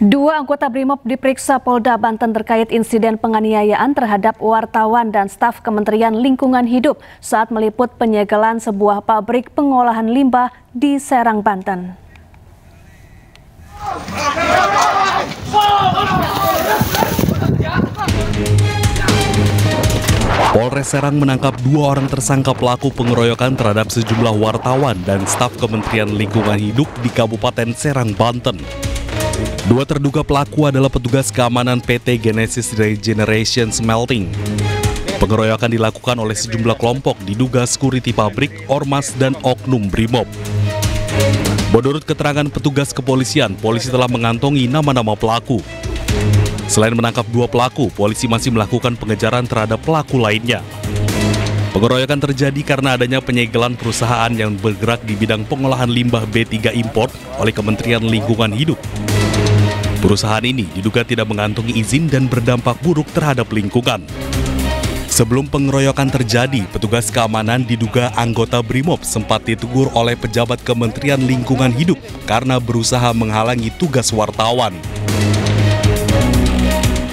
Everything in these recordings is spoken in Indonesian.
Dua anggota BRIMOB diperiksa Polda Banten terkait insiden penganiayaan terhadap wartawan dan staf Kementerian Lingkungan Hidup saat meliput penyegelan sebuah pabrik pengolahan limbah di Serang, Banten. Polres Serang menangkap dua orang tersangka pelaku pengeroyokan terhadap sejumlah wartawan dan staf Kementerian Lingkungan Hidup di Kabupaten Serang, Banten. Dua terduga pelaku adalah petugas keamanan PT Genesis Regeneration Smelting. Pengeroyokan dilakukan oleh sejumlah kelompok diduga security pabrik, ormas, dan oknum BRIMOB. Menurut keterangan petugas kepolisian, polisi telah mengantongi nama-nama pelaku. Selain menangkap dua pelaku, polisi masih melakukan pengejaran terhadap pelaku lainnya. Pengeroyokan terjadi karena adanya penyegelan perusahaan yang bergerak di bidang pengolahan limbah B3 import oleh Kementerian Lingkungan Hidup. Perusahaan ini diduga tidak mengantongi izin dan berdampak buruk terhadap lingkungan. Sebelum pengeroyokan terjadi, petugas keamanan diduga anggota BRIMOB sempat ditegur oleh pejabat Kementerian Lingkungan Hidup karena berusaha menghalangi tugas wartawan.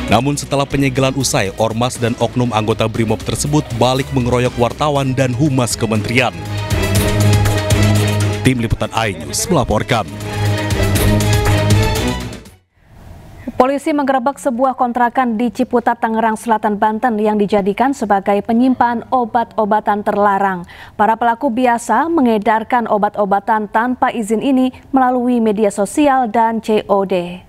Namun setelah penyegelan usai, ormas dan oknum anggota BRIMOB tersebut balik mengeroyok wartawan dan humas kementerian. Tim Liputan iNews melaporkan. Polisi menggerebek sebuah kontrakan di Ciputat, Tangerang Selatan, Banten yang dijadikan sebagai penyimpan obat-obatan terlarang. Para pelaku biasa mengedarkan obat-obatan tanpa izin ini melalui media sosial dan COD.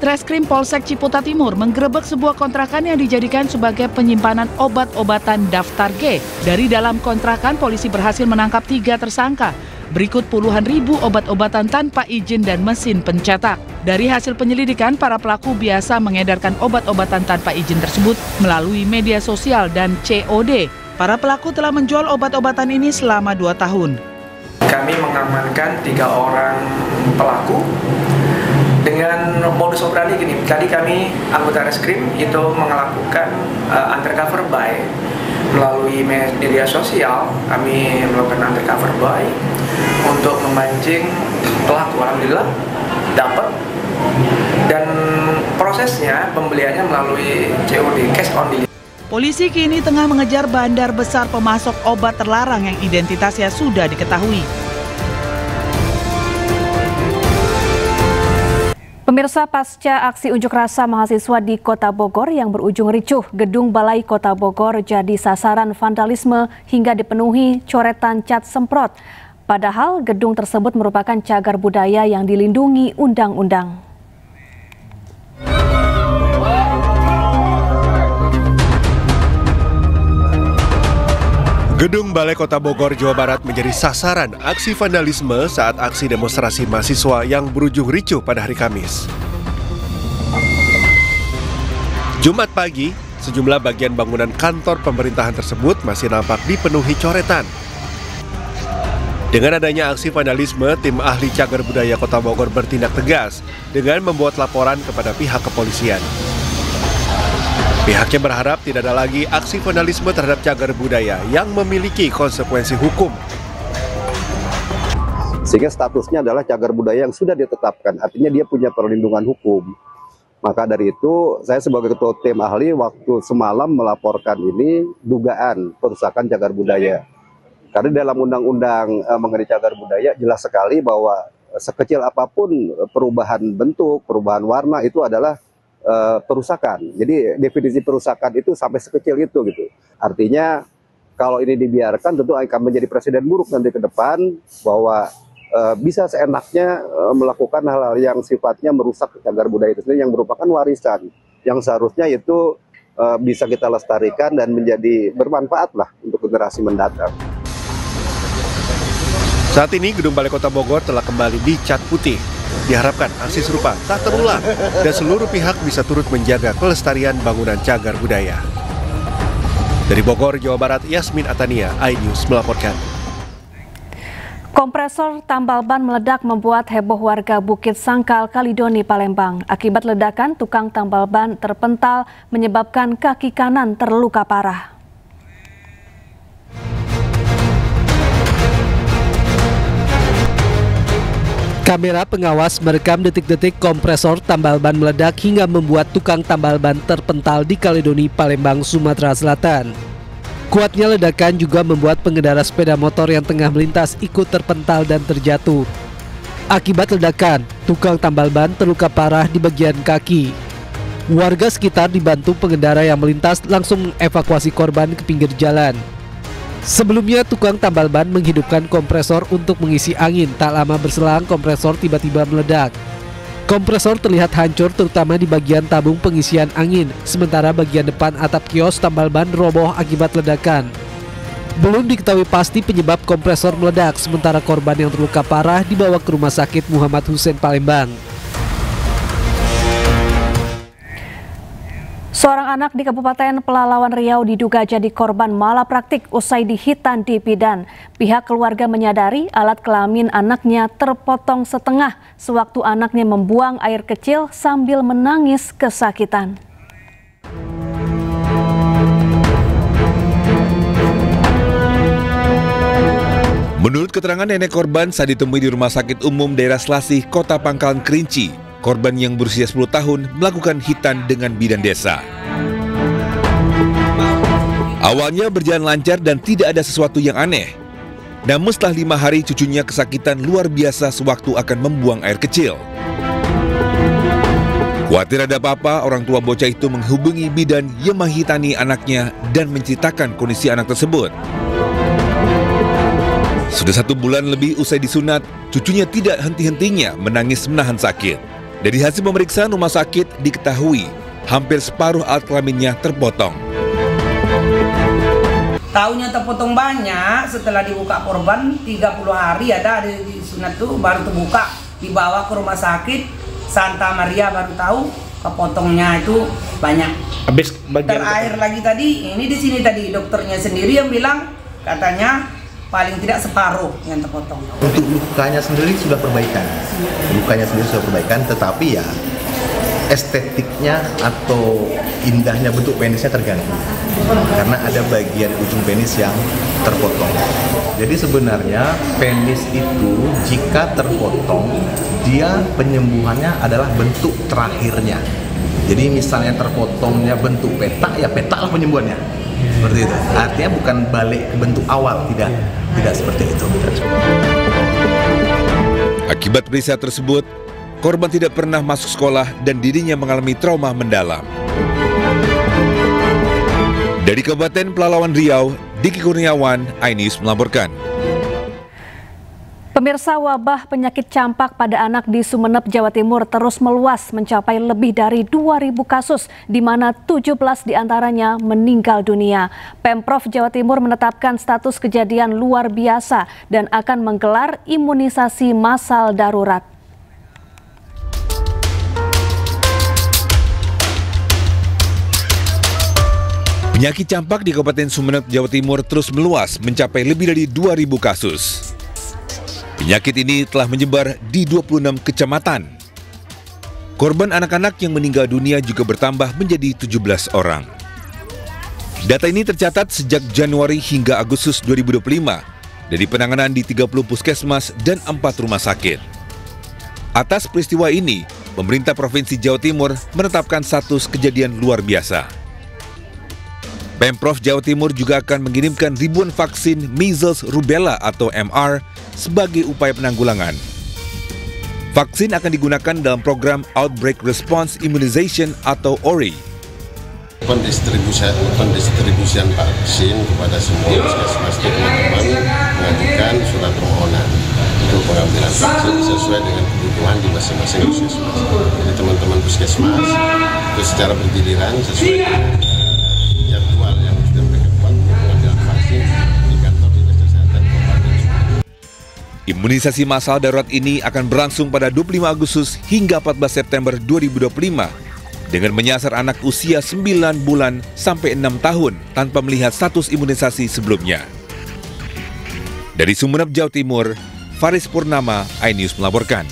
Reskrim Polsek Ciputat Timur menggerebek sebuah kontrakan yang dijadikan sebagai penyimpanan obat-obatan daftar G. Dari dalam kontrakan, polisi berhasil menangkap 3 tersangka. Berikut puluhan ribu obat-obatan tanpa izin dan mesin pencetak. Dari hasil penyelidikan, para pelaku biasa mengedarkan obat-obatan tanpa izin tersebut melalui media sosial dan COD. Para pelaku telah menjual obat-obatan ini selama 2 tahun. Kami mengamankan 3 orang pelaku. Dengan modus operandi gini, tadi kami anggota reskrim itu melakukan undercover buy melalui media sosial. Kami melakukan undercover buy untuk memancing pelaku. Alhamdulillah dapat, dan prosesnya pembeliannya melalui COD, cash on delivery. Polisi kini tengah mengejar bandar besar pemasok obat terlarang yang identitasnya sudah diketahui. Pemirsa, pasca aksi unjuk rasa mahasiswa di Kota Bogor yang berujung ricuh, gedung Balai Kota Bogor jadi sasaran vandalisme hingga dipenuhi coretan cat semprot. Padahal gedung tersebut merupakan cagar budaya yang dilindungi undang-undang. Gedung Balai Kota Bogor, Jawa Barat menjadi sasaran aksi vandalisme saat aksi demonstrasi mahasiswa yang berujung ricuh pada hari Kamis. Jumat pagi, sejumlah bagian bangunan kantor pemerintahan tersebut masih nampak dipenuhi coretan. Dengan adanya aksi vandalisme, tim ahli cagar budaya Kota Bogor bertindak tegas dengan membuat laporan kepada pihak kepolisian. Pihaknya berharap tidak ada lagi aksi vandalisme terhadap cagar budaya yang memiliki konsekuensi hukum. Sehingga statusnya adalah cagar budaya yang sudah ditetapkan, artinya dia punya perlindungan hukum. Maka dari itu, saya sebagai ketua tim ahli waktu semalam melaporkan ini dugaan perusakan cagar budaya. Karena dalam undang-undang mengenai cagar budaya jelas sekali bahwa sekecil apapun perubahan bentuk, perubahan warna itu adalah perusakan. Jadi definisi perusakan itu sampai sekecil itu gitu. Artinya kalau ini dibiarkan tentu akan menjadi presiden buruk nanti ke depan bahwa bisa seenaknya melakukan hal-hal yang sifatnya merusak cagar budaya itu sendiri yang merupakan warisan yang seharusnya itu bisa kita lestarikan dan menjadi bermanfaat lah untuk generasi mendatang. Saat ini Gedung Balai Kota Bogor telah kembali dicat putih. Diharapkan aksi serupa tak terulang dan seluruh pihak bisa turut menjaga kelestarian bangunan cagar budaya. Dari Bogor, Jawa Barat, Yasmin Atania, iNews melaporkan. Kompresor tambal ban meledak membuat heboh warga Bukit Sangkal, Kalidoni, Palembang. Akibat ledakan, tukang tambal ban terpental menyebabkan kaki kanan terluka parah. Kamera pengawas merekam detik-detik kompresor tambal ban meledak hingga membuat tukang tambal ban terpental di Kaledoni, Palembang, Sumatera Selatan. Kuatnya ledakan juga membuat pengendara sepeda motor yang tengah melintas ikut terpental dan terjatuh. Akibat ledakan, tukang tambal ban terluka parah di bagian kaki. Warga sekitar dibantu pengendara yang melintas langsung mengevakuasi korban ke pinggir jalan. Sebelumnya, tukang tambal ban menghidupkan kompresor untuk mengisi angin. Tak lama berselang, kompresor tiba-tiba meledak. Kompresor terlihat hancur terutama di bagian tabung pengisian angin, sementara bagian depan atap kios tambal ban roboh akibat ledakan. Belum diketahui pasti penyebab kompresor meledak, sementara korban yang terluka parah dibawa ke Rumah Sakit Muhammad Hussein, Palembang. Seorang anak di Kabupaten Pelalawan Riau diduga jadi korban malapraktik usai dihitan di bidan. Pihak keluarga menyadari alat kelamin anaknya terpotong setengah sewaktu anaknya membuang air kecil sambil menangis kesakitan. Menurut keterangan nenek korban saat ditemui di Rumah Sakit Umum Daerah Selasih, Kota Pangkalan Kerinci, korban yang berusia 10 tahun melakukan hitan dengan bidan desa. Awalnya berjalan lancar dan tidak ada sesuatu yang aneh. Namun setelah 5 hari cucunya kesakitan luar biasa sewaktu akan membuang air kecil. Khawatir ada apa-apa, orang tua bocah itu menghubungi bidan yang menghitani anaknya dan menceritakan kondisi anak tersebut. Sudah 1 bulan lebih usai disunat, cucunya tidak henti-hentinya menangis menahan sakit. Dari hasil pemeriksaan rumah sakit diketahui hampir separuh alat kelaminnya terpotong. Taunya terpotong banyak setelah dibuka korban 30 hari ada di sunat tuh baru terbuka, dibawa ke rumah sakit Santa Maria baru tahu kepotongnya itu banyak. Habis bagian terakhir lagi tadi ini di sini tadi dokternya sendiri yang bilang katanya paling tidak separuh yang terpotong. Untuk lukanya sendiri sudah perbaikan. Lukanya sendiri sudah perbaikan, tetapi ya estetiknya atau indahnya bentuk penisnya terganggu. Karena ada bagian ujung penis yang terpotong. Jadi sebenarnya penis itu jika terpotong, dia penyembuhannya adalah bentuk terakhirnya. Jadi misalnya terpotongnya bentuk petak, ya petak lah penyembuhannya. Seperti itu. Artinya bukan balik ke bentuk awal, tidak seperti itu. Akibat peristiwa tersebut, korban tidak pernah masuk sekolah dan dirinya mengalami trauma mendalam. Dari Kabupaten Pelalawan Riau, Diki Kurniawan, iNews melaporkan. Pemirsa, wabah penyakit campak pada anak di Sumeneb, Jawa Timur terus meluas mencapai lebih dari 2.000 kasus, di mana 17 diantaranya meninggal dunia. Pemprov Jawa Timur menetapkan status kejadian luar biasa dan akan menggelar imunisasi massal darurat. Penyakit campak di Kabupaten Sumeneb, Jawa Timur terus meluas mencapai lebih dari 2.000 kasus. Penyakit ini telah menyebar di 26 kecamatan. Korban anak-anak yang meninggal dunia juga bertambah menjadi 17 orang. Data ini tercatat sejak Januari hingga Agustus 2025 dari penanganan di 30 puskesmas dan 4 rumah sakit. Atas peristiwa ini, pemerintah Provinsi Jawa Timur menetapkan status kejadian luar biasa. Pemprov Jawa Timur juga akan mengirimkan ribuan vaksin measles rubella atau MR sebagai upaya penanggulangan. Vaksin akan digunakan dalam program Outbreak Response Immunization atau ORI. Pendistribusian vaksin kepada semua puskesmas teman-teman mengajukan surat permohonan untuk pengambilan vaksin sesuai dengan kebutuhan di masing-masing puskesmas. Jadi teman-teman puskesmas itu secara bergiliran sesuai dengan jadwal yang sudah mereka buat untuk pengambilan vaksin di kantor dinas kesehatan Kabupaten Sumeneb. Imunisasi massal darurat ini akan berlangsung pada 25 Agustus hingga 14 September 2025 dengan menyasar anak usia 9 bulan sampai 6 tahun tanpa melihat status imunisasi sebelumnya. Dari Sumeneb, Jawa Timur, Faris Purnama, iNews melaporkan.